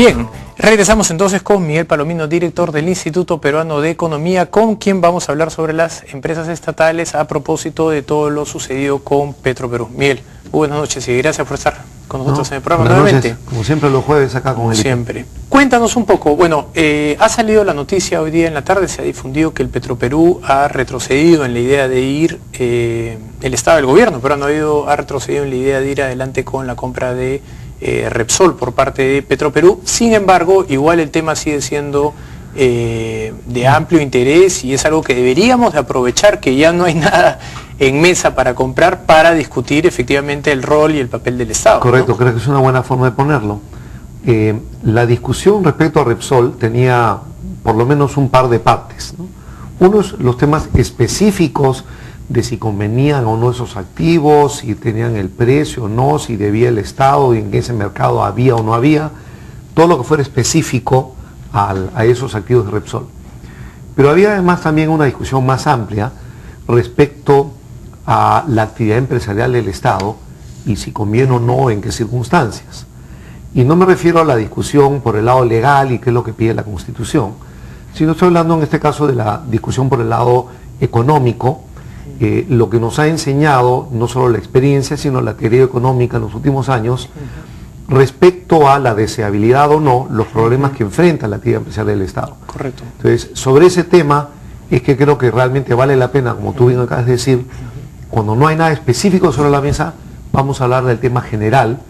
Bien, regresamos entonces con Miguel Palomino, director del Instituto Peruano de Economía, con quien vamos a hablar sobre las empresas estatales a propósito de todo lo sucedido con Petroperú. Miguel, buenas noches y gracias por estar con nosotros en el programa nuevamente. Noches, como siempre los jueves acá con el siempre. Cuéntanos un poco, bueno, ha salido la noticia hoy día en la tarde, se ha difundido que el Petroperú ha retrocedido en la idea de ir, el Estado del Gobierno peruano ha retrocedido en la idea de ir adelante con la compra de Repsol por parte de Petroperú. Sin embargo, igual el tema sigue siendo de amplio interés y es algo que deberíamos de aprovechar, que ya no hay nada en mesa para comprar, para discutir efectivamente el rol y el papel del Estado. Correcto, ¿no? Creo que es una buena forma de ponerlo. La discusión respecto a Repsol tenía por lo menos un par de partes, ¿no? Uno es los temas específicos de si convenían o no esos activos, si tenían el precio o no, si debía el Estado y en ese mercado había o no había, todo lo que fuera específico a esos activos de Repsol. Pero había además también una discusión más amplia respecto a la actividad empresarial del Estado y si conviene o no, en qué circunstancias. Y no me refiero a la discusión por el lado legal y qué es lo que pide la Constitución, sino estoy hablando en este caso de la discusión por el lado económico, lo que nos ha enseñado no solo la experiencia, sino la teoría económica en los últimos años, respecto a la deseabilidad o no, los problemas que enfrenta la actividad empresarial del Estado. Correcto. Entonces, sobre ese tema es que creo que realmente vale la pena, como tú bien acabas de decir, cuando no hay nada específico sobre la mesa, vamos a hablar del tema general,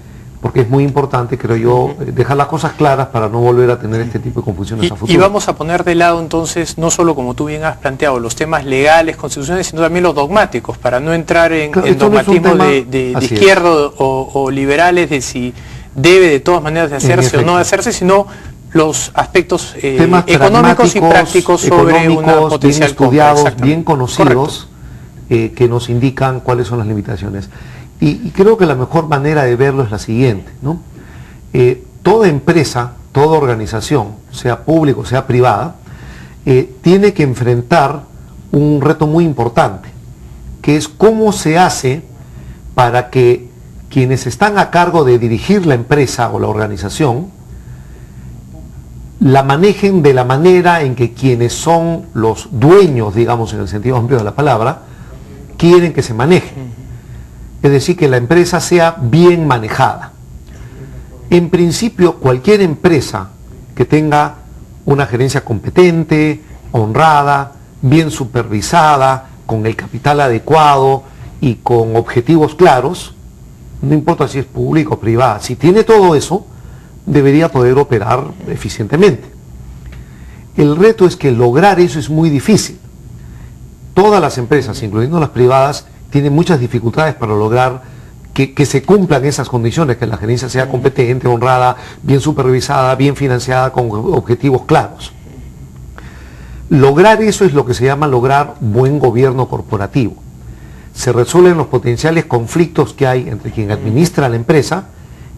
porque es muy importante, creo yo, dejar las cosas claras para no volver a tener este tipo de confusiones a futuro. Y vamos a poner de lado entonces, no solo como tú bien has planteado, los temas legales, constitucionales, sino también los dogmáticos, para no entrar en dogmatismo de izquierda o liberales, de si debe de todas maneras de hacerse o no de hacerse, sino los aspectos económicos y prácticos sobre una potencial bien estudiados, bien conocidos, que nos indican cuáles son las limitaciones. Y creo que la mejor manera de verlo es la siguiente, ¿no? Toda empresa, toda organización, sea pública o sea privada, tiene que enfrentar un reto muy importante, que es cómo se hace para que quienes están a cargo de dirigir la empresa o la organización la manejen de la manera en que quienes son los dueños, digamos en el sentido amplio de la palabra, quieren que se maneje. Es decir, que la empresa sea bien manejada. En principio, cualquier empresa que tenga una gerencia competente, honrada, bien supervisada, con el capital adecuado y con objetivos claros, no importa si es público o privada, si tiene todo eso, debería poder operar eficientemente. El reto es que lograr eso es muy difícil. Todas las empresas, incluyendo las privadas, tienen muchas dificultades para lograr que se cumplan esas condiciones, que la gerencia sea competente, honrada, bien supervisada, bien financiada, con objetivos claros. Lograr eso es lo que se llama lograr buen gobierno corporativo. Se resuelven los potenciales conflictos que hay entre quien administra la empresa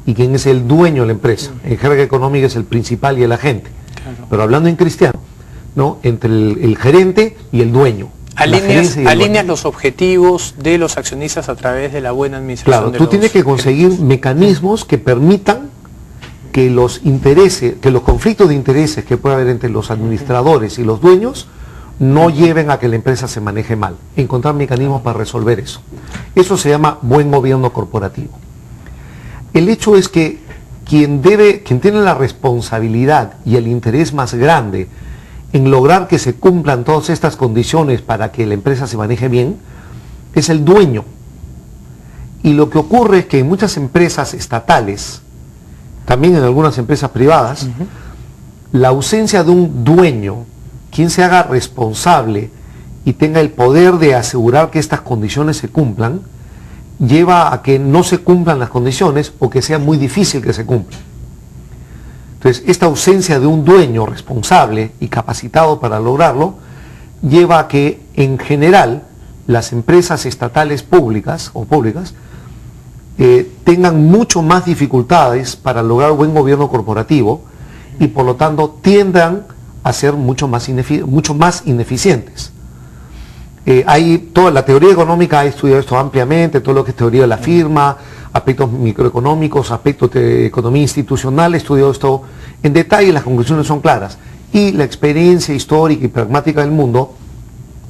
y quien es el dueño de la empresa. En jerga económica es el principal y el agente. Claro. Pero hablando en cristiano, ¿no? Entre el gerente y el dueño. Alineas los objetivos de los accionistas a través de la buena administración. Claro, tú tienes que conseguir mecanismos que permitan que los conflictos de intereses que puede haber entre los administradores y los dueños no lleven a que la empresa se maneje mal. Encontrar mecanismos para resolver eso. Eso se llama buen gobierno corporativo. El hecho es que quien tiene la responsabilidad y el interés más grande en lograr que se cumplan todas estas condiciones para que la empresa se maneje bien, es el dueño. Y lo que ocurre es que en muchas empresas estatales, también en algunas empresas privadas, la ausencia de un dueño, quien se haga responsable y tenga el poder de asegurar que estas condiciones se cumplan, lleva a que no se cumplan las condiciones o que sea muy difícil que se cumplan. Entonces, esta ausencia de un dueño responsable y capacitado para lograrlo, lleva a que, en general, las empresas estatales públicas tengan mucho más dificultades para lograr buen gobierno corporativo y, por lo tanto, tiendan a ser mucho más ineficientes. Toda la teoría económica ha estudiado esto ampliamente, todo lo que es teoría de la firma, aspectos microeconómicos, aspectos de economía institucional, he estudiado esto en detalle, las conclusiones son claras. Y la experiencia histórica y pragmática del mundo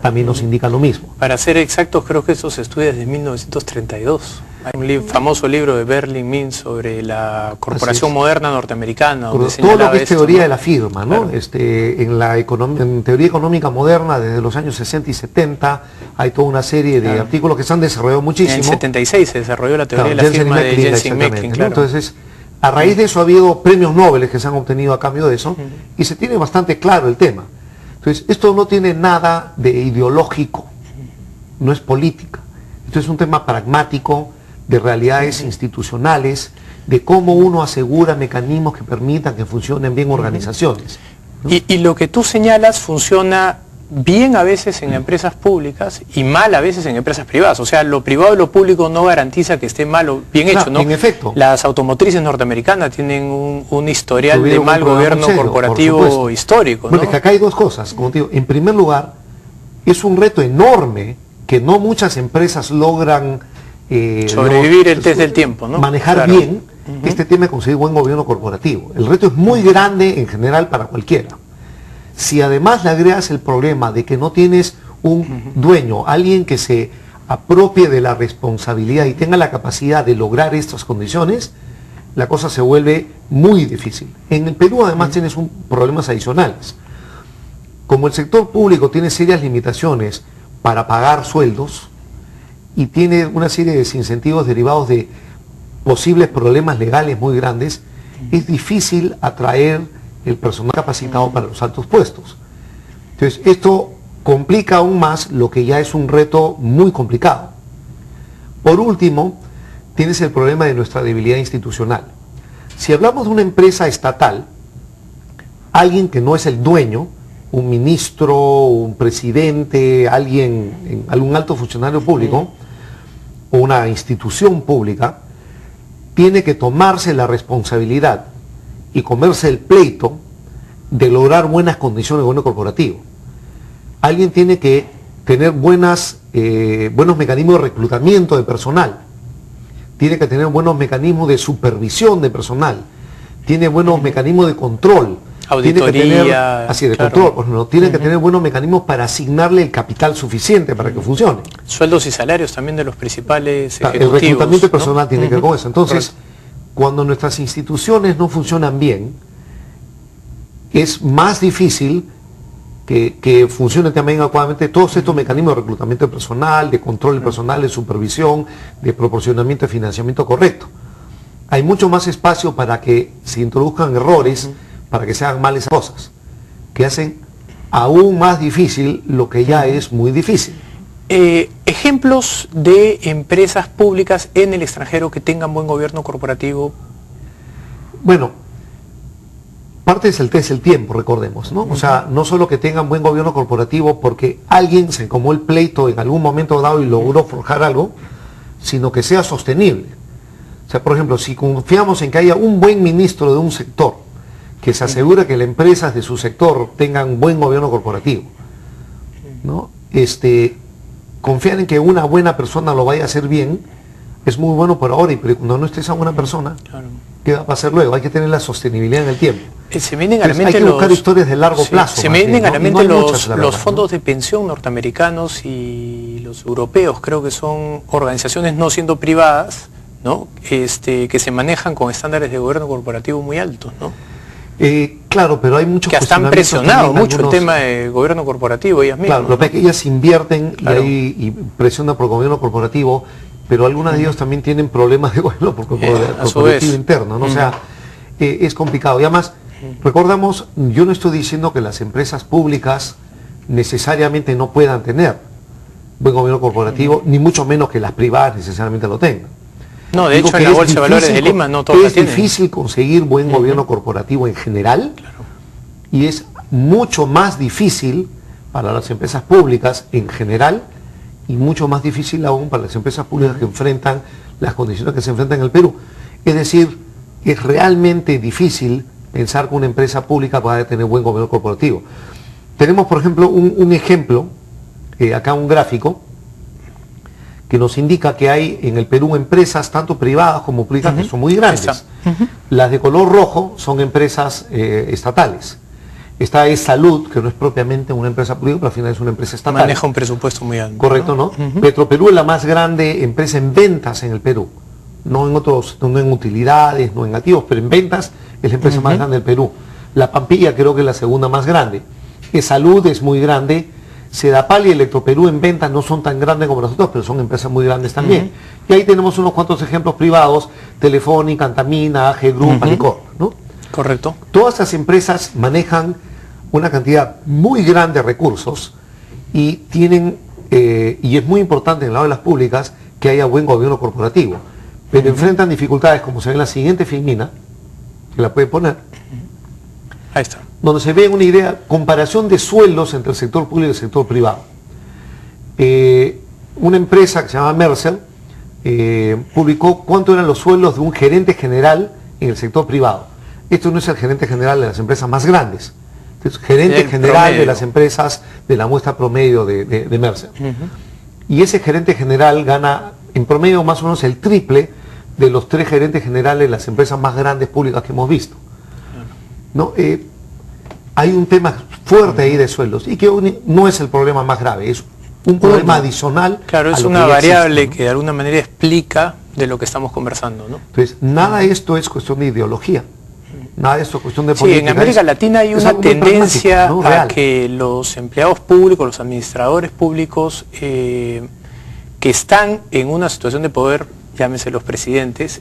también nos indica lo mismo. Para ser exactos, creo que eso se estudia desde 1932. Hay un famoso libro de Berlin Mintz sobre la corporación moderna norteamericana. Donde todo lo que es teoría, ¿no?, de la firma, ¿no? Claro. En teoría económica moderna, desde los años 60 y 70, hay toda una serie de artículos que se han desarrollado muchísimo. En el 76 se desarrolló la teoría de la firma de Jensen Mecklin, ¿no? claro. Entonces, a raíz de eso ha habido premios Nobel que se han obtenido a cambio de eso, y se tiene bastante claro el tema. Entonces, esto no tiene nada de ideológico, no es política. Esto es un tema pragmático, de realidades institucionales, de cómo uno asegura mecanismos que permitan que funcionen bien organizaciones, ¿no? Y lo que tú señalas funciona bien a veces en empresas públicas y mal a veces en empresas privadas. O sea, lo privado y lo público no garantiza que esté mal o bien hecho, ¿no? En efecto. Las automotrices norteamericanas tienen un historial de mal gobierno corporativo histórico, ¿no? Bueno, es que acá hay dos cosas, como te digo. En primer lugar, es un reto enorme que no muchas empresas logran sobrevivir el test del tiempo, ¿no? Manejar bien este tema de conseguir buen gobierno corporativo. El reto es muy grande en general para cualquiera. Si además le agregas el problema de que no tienes un dueño, alguien que se apropie de la responsabilidad y tenga la capacidad de lograr estas condiciones, la cosa se vuelve muy difícil. En el Perú además tienes problemas adicionales. Como el sector público tiene serias limitaciones para pagar sueldos, y tiene una serie de desincentivos derivados de posibles problemas legales muy grandes, es difícil atraer el personal capacitado para los altos puestos. Entonces, esto complica aún más lo que ya es un reto muy complicado. Por último, tienes el problema de nuestra debilidad institucional. Si hablamos de una empresa estatal, alguien que no es el dueño, un ministro, un presidente, algún alto funcionario público, o una institución pública, tiene que tomarse la responsabilidad y comerse el pleito de lograr buenas condiciones de gobierno corporativo. Alguien tiene que tener buenos mecanismos de reclutamiento de personal, tiene que tener buenos mecanismos de supervisión de personal, tiene buenos mecanismos de control, auditoría, tiene que tener, así de claro, control, pues no, tiene que tener buenos mecanismos para asignarle el capital suficiente para que funcione. Sueldos y salarios también de los principales ejecutivos. El reclutamiento de personal, ¿no?, tiene que ver con eso. Entonces, correcto, cuando nuestras instituciones no funcionan bien, es más difícil que funcionen también adecuadamente todos estos mecanismos de reclutamiento de personal, de control de personal, de supervisión, de proporcionamiento de financiamiento correcto. Hay mucho más espacio para que se introduzcan errores, para que se hagan mal esas cosas, que hacen aún más difícil lo que ya es muy difícil. Ejemplos de empresas públicas en el extranjero que tengan buen gobierno corporativo. Bueno, parte es el test del tiempo, recordemos, ¿no? O sea, no solo que tengan buen gobierno corporativo porque alguien se comó el pleito en algún momento dado y logró forjar algo, sino que sea sostenible. O sea, por ejemplo, si confiamos en que haya un buen ministro de un sector, que se asegure que las empresas de su sector tengan buen gobierno corporativo, ¿no? Confiar en que una buena persona lo vaya a hacer bien es muy bueno por ahora, pero cuando no esté esa buena persona, Claro. ¿qué va a pasar luego? Hay que tener la sostenibilidad en el tiempo. Se vienen a la Entonces, mente hay que buscar historias de largo plazo. Se más me vienen bien, a la ¿no? Y no mente hay muchas, la los verdad, fondos ¿no? de pensión norteamericanos y los europeos, creo que son organizaciones no siendo privadas, ¿no? Que se manejan con estándares de gobierno corporativo muy altos, ¿no? Claro, pero hay muchos que hasta han presionado mucho el tema de gobierno corporativo ellas mismas. Claro, lo que es que ellas invierten, claro, y presionan por gobierno corporativo, pero algunas de ellos también tienen problemas de gobierno corporativo interno, ¿no? O sea, es complicado. Y además, recordamos, yo no estoy diciendo que las empresas públicas necesariamente no puedan tener buen gobierno corporativo, ni mucho menos que las privadas necesariamente lo tengan. No, de hecho en la Bolsa de Valores de Lima no todas es difícil conseguir buen gobierno corporativo en general, claro, y es mucho más difícil para las empresas públicas en general y mucho más difícil aún para las empresas públicas que enfrentan las condiciones que se enfrentan en el Perú. Es decir, es realmente difícil pensar que una empresa pública pueda tener buen gobierno corporativo. Tenemos, por ejemplo, un ejemplo, acá un gráfico, que nos indica que hay en el Perú empresas tanto privadas como públicas que son muy grandes. Las de color rojo son empresas estatales. Esta es Salud, que no es propiamente una empresa pública, pero al final es una empresa estatal. Maneja un presupuesto muy alto. Correcto, ¿no? Petroperú es la más grande empresa en ventas en el Perú. No en otros, no en utilidades, no en activos, pero en ventas es la empresa más grande del Perú. La Pampilla creo que es la segunda más grande. Salud es muy grande. Sedapal y Electroperú en ventas no son tan grandes como nosotros, pero son empresas muy grandes también. Y ahí tenemos unos cuantos ejemplos privados: Telefónica, Antamina, AG Group, Alicorp, ¿no? Correcto. Todas estas empresas manejan una cantidad muy grande de recursos y tienen, y es muy importante en el lado de las públicas, que haya buen gobierno corporativo. Pero enfrentan dificultades, como se ve en la siguiente filmina, que la puede poner. Ahí está. Donde se ve una idea, comparación de sueldos entre el sector público y el sector privado. Una empresa que se llama Mercer publicó cuánto eran los sueldos de un gerente general en el sector privado. Esto no es el gerente general de las empresas más grandes, es gerente general promedio de las empresas de la muestra promedio de Mercer. Y ese gerente general gana en promedio más o menos el triple de los 3 gerentes generales de las empresas más grandes públicas que hemos visto. ¿No? Hay un tema fuerte ahí de sueldos y que no es el problema más grave, es un problema adicional. Claro, es una variable que de alguna manera explica de lo que estamos conversando, ¿no? Entonces, nada de esto es cuestión de ideología, nada de esto es cuestión de política. Sí, en América Latina hay una tendencia, ¿no?, a que los empleados públicos, los administradores públicos que están en una situación de poder, llámese los presidentes,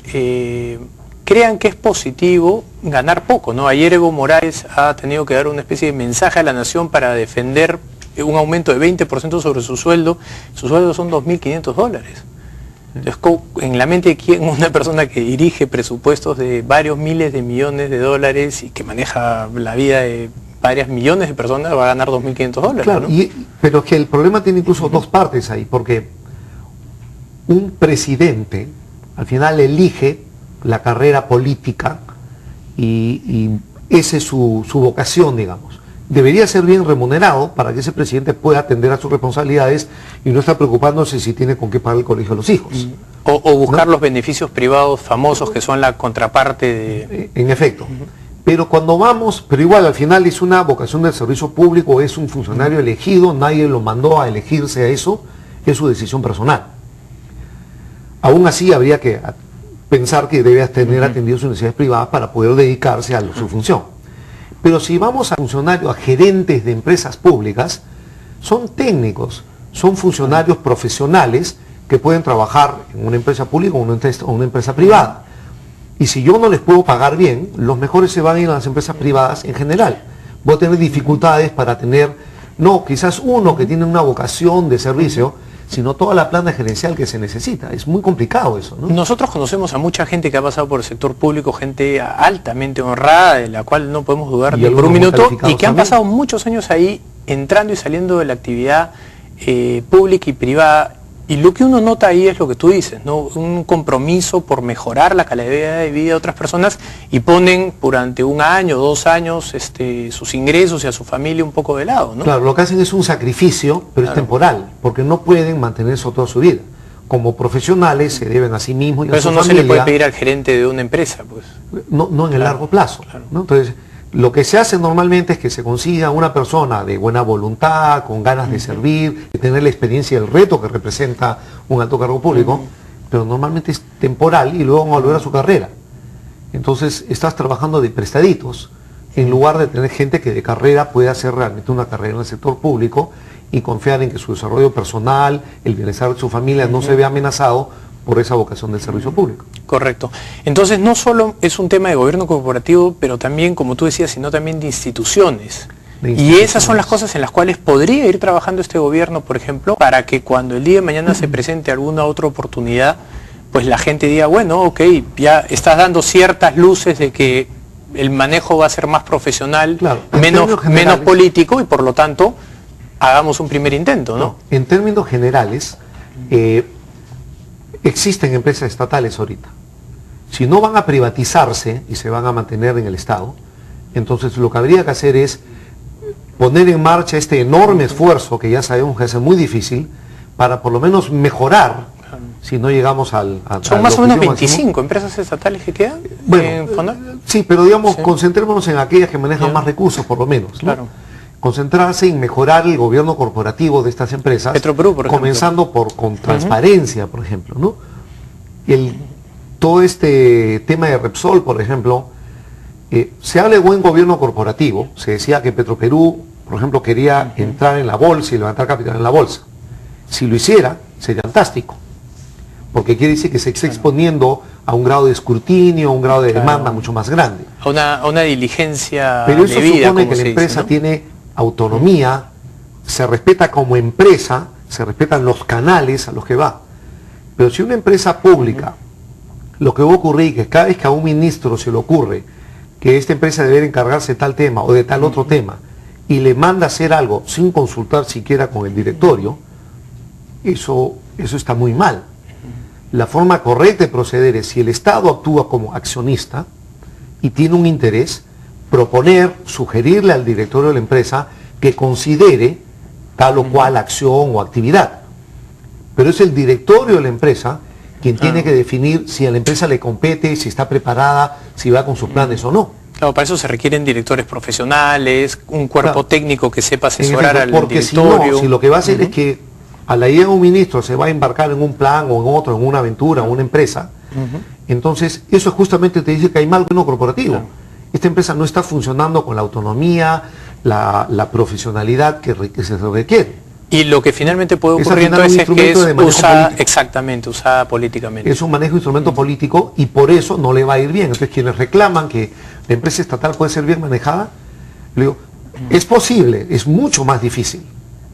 crean que es positivo ganar poco, ¿no? Ayer Evo Morales ha tenido que dar una especie de mensaje a la nación para defender un aumento de 20% sobre su sueldo. Su sueldo son $2.500. Entonces, en la mente de quién una persona que dirige presupuestos de varios miles de millones de dólares y que maneja la vida de varias millones de personas va a ganar $2.500. Claro, ¿no? Pero es que el problema tiene incluso dos partes ahí, porque un presidente al final elige la carrera política y esa es su vocación, digamos. Debería ser bien remunerado para que ese presidente pueda atender a sus responsabilidades y no estar preocupándose si tiene con qué pagar el colegio a los hijos. O buscar, ¿no?, los beneficios privados famosos que son la contraparte de... En efecto. Pero cuando vamos, pero igual al final es una vocación del servicio público, es un funcionario elegido, nadie lo mandó a elegirse a eso, es su decisión personal. Aún así habría que pensar que debe tener atendido sus necesidades privadas para poder dedicarse a su función. Pero si vamos a funcionarios, a gerentes de empresas públicas, son técnicos, son funcionarios profesionales que pueden trabajar en una empresa pública o una empresa privada. Y si yo no les puedo pagar bien, los mejores se van a ir a las empresas privadas en general. Voy a tener dificultades para tener, no quizás uno que tiene una vocación de servicio, sino toda la plana gerencial que se necesita. Es muy complicado eso, ¿no? Nosotros conocemos a mucha gente que ha pasado por el sector público, gente altamente honrada, de la cual no podemos dudar ni por un minuto, y que han pasado muchos años ahí, entrando y saliendo de la actividad pública y privada. Y lo que uno nota ahí es lo que tú dices, ¿no? Un compromiso por mejorar la calidad de vida de otras personas y ponen durante 1 año, 2 años sus ingresos y a su familia un poco de lado, ¿no? Claro, lo que hacen es un sacrificio, pero es temporal, porque no pueden mantener eso toda su vida. Como profesionales se deben a sí mismos y a su familia. Pero eso no se le puede pedir al gerente de una empresa, pues. No en el largo plazo, ¿no? Entonces, lo que se hace normalmente es que se consiga una persona de buena voluntad, con ganas de servir, de tener la experiencia y el reto que representa un alto cargo público, pero normalmente es temporal y luego van a volver a su carrera. Entonces estás trabajando de prestaditos, en lugar de tener gente que de carrera puede hacer realmente una carrera en el sector público y confiar en que su desarrollo personal, el bienestar de su familia no se vea amenazado por esa vocación del servicio público. Correcto. Entonces no solo es un tema de gobierno corporativo, pero también, como tú decías, sino también de instituciones. Y esas son las cosas en las cuales podría ir trabajando este gobierno, por ejemplo, para que cuando el día de mañana se presente alguna otra oportunidad, pues la gente diga, bueno, ok, ya estás dando ciertas luces de que el manejo va a ser más profesional, claro, menos político, y por lo tanto hagamos un primer intento, ¿no? En términos generales, existen empresas estatales ahorita. Si no van a privatizarse y se van a mantener en el Estado, entonces lo que habría que hacer es poner en marcha este enorme esfuerzo que ya sabemos que es muy difícil para por lo menos mejorar si no llegamos son más o menos 25 empresas estatales que quedan en Fonac. Sí, pero digamos, concentrémonos en aquellas que manejan más recursos, por lo menos, ¿no? Claro. Concentrarse en mejorar el gobierno corporativo de estas empresas, Petroperú, por ejemplo. comenzando con transparencia, por ejemplo, ¿no? Todo este tema de Repsol, por ejemplo, se habla de buen gobierno corporativo. Se decía que Petroperú, por ejemplo, quería entrar en la bolsa y levantar capital en la bolsa. Si lo hiciera, sería fantástico, porque quiere decir que se está exponiendo a un grado de escrutinio, a un grado de demanda mucho más grande. A una diligencia Pero eso debida, supone que la empresa tiene autonomía, se respeta como empresa, se respetan los canales a los que va. Pero si una empresa pública, lo que va a ocurrir es que cada vez que a un ministro se le ocurre que esta empresa debe encargarse de tal tema o de tal otro tema, y le manda a hacer algo sin consultar siquiera con el directorio, eso está muy mal. La forma correcta de proceder es, si el Estado actúa como accionista y tiene un interés, proponer, sugerirle al directorio de la empresa que considere tal o cual acción o actividad. Pero es el directorio de la empresa quien tiene que definir si a la empresa le compete, si está preparada, si va con sus planes o no. Claro, para eso se requieren directores profesionales, un cuerpo técnico que sepa asesorar al porque directorio. Si lo que va a hacer es que a la idea de un ministro se va a embarcar en un plan o en otro, en una aventura, en una empresa, entonces eso justamente te dice que hay mal gobierno corporativo. Esta empresa no está funcionando con la autonomía, la profesionalidad que se requiere. Y lo que finalmente puede ocurrir entonces es que es usada políticamente. Es un manejo de instrumento político y por eso no le va a ir bien. Entonces quienes reclaman que la empresa estatal puede ser bien manejada, le digo, es posible, es mucho más difícil.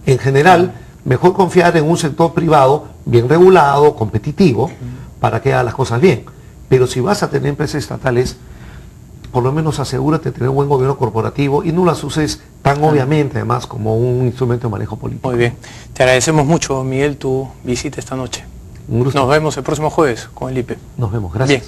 En general, mejor confiar en un sector privado bien regulado, competitivo, para que haga las cosas bien. Pero si vas a tener empresas estatales, por lo menos asegúrate de tener un buen gobierno corporativo y no las uses tan obviamente, además, como un instrumento de manejo político. Muy bien. Te agradecemos mucho, Miguel, tu visita esta noche. Un gusto. Nos vemos el próximo jueves con el IPE. Nos vemos. Gracias. Bien.